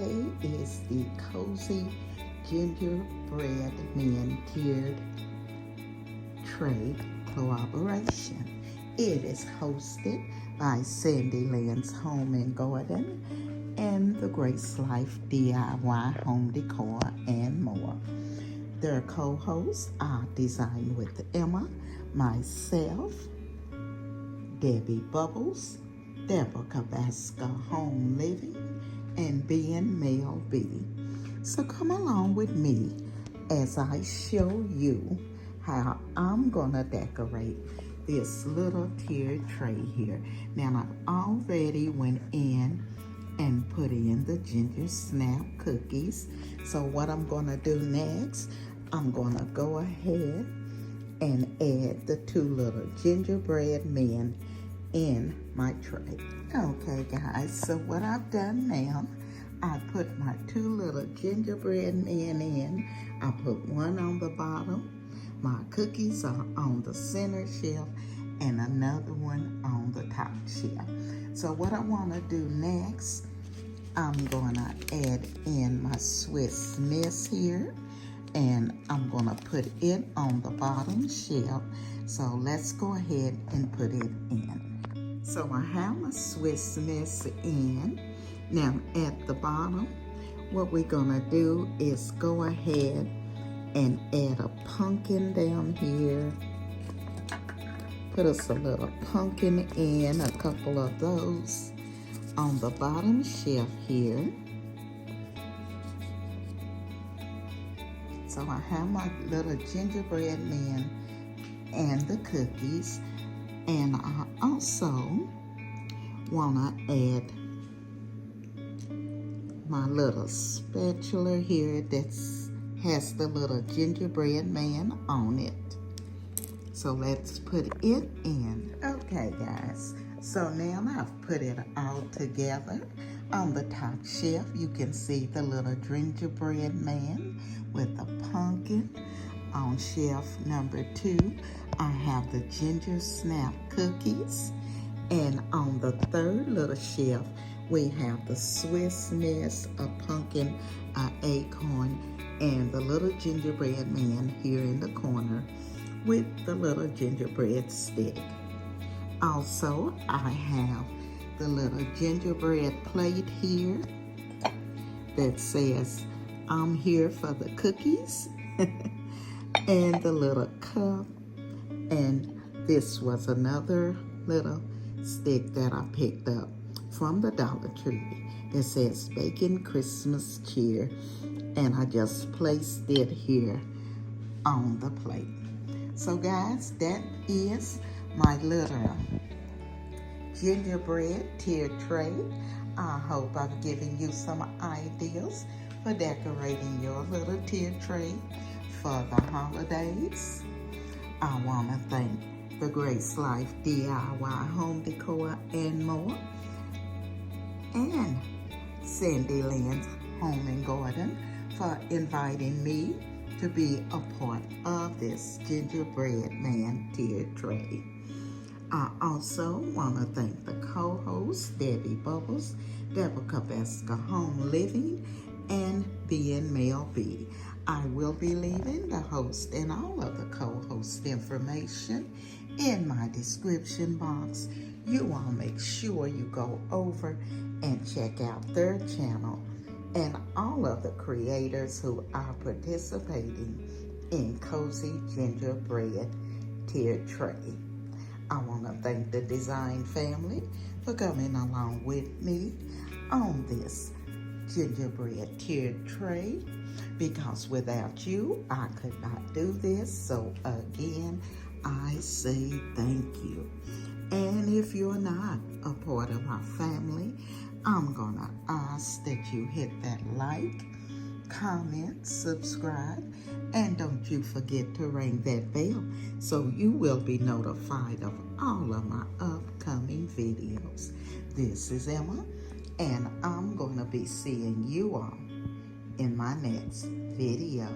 today is the Cozy Gingerbread Men Tiered Tray Collaboration. It is hosted by Sandy Lynn's Home and Garden and the Grace Life DIY Home Decor and more. Their co-hosts are Design with Emma, myself, Debbie Bubbles, Deborah Cabasca Home Living, and being Mel B. So come along with me as I show you how I'm gonna decorate this little tiered tray here. Now I already went in and put in the ginger snap cookies. So what I'm gonna do next, I'm gonna go ahead and add the two little gingerbread men in my tray. Okay guys, so what I've done now, I put my two little gingerbread men in. I put one on the bottom. My cookies are on the center shelf and another one on the top shelf. So what I want to do next, I'm going to add in my Swiss Miss here, and I'm going to put it on the bottom shelf. So let's go ahead and put it in. So I have my Swiss Miss in. Now at the bottom, what we're gonna do is go ahead and add a pumpkin down here. Put us a little pumpkin in, a couple of those on the bottom shelf here. So I have my little gingerbread men and the cookies. And I also want to add my little spatula here that has the little gingerbread man on it. So let's put it in. Okay guys, so now I've put it all together. On the top shelf, you can see the little gingerbread man with the pumpkin. On shelf number 2, I have the ginger snap cookies. And on the third little shelf, we have the Swiss Miss, a pumpkin, acorn, and the little gingerbread man here in the corner with the little gingerbread stick. Also, I have the little gingerbread plate here that says, "I'm here for the cookies." And the little cup, and this was another little stick that I picked up from the Dollar Tree that says Bacon Christmas Cheer, and I just placed it here on the plate. So guys, that is my little gingerbread tiered tray. I hope I've given you some ideas for decorating your little tiered tray for the holidays. I want to thank the Grace Life DIY Home Decor and more, and Sandy Lynn's Home and Garden for inviting me to be a part of this gingerbread man tiered tray. I also want to thank the co-hosts, Debbie Bubbles, Deborah Cabasca Home Living, and being Mel B. I will be leaving the host and all of the co-host information in my description box. You all make sure you go over and check out their channel and all of the creators who are participating in Cozy Gingerbread Tiered Tray. I want to thank the design family for coming along with me on this gingerbread tiered tray, because without you, I could not do this. So again, I say thank you. And if you're not a part of our family, I'm gonna ask that you hit that like, comment, subscribe, and don't you forget to ring that bell so you will be notified of all of my upcoming videos. This is Emma, and I'm gonna be seeing you all in my next video.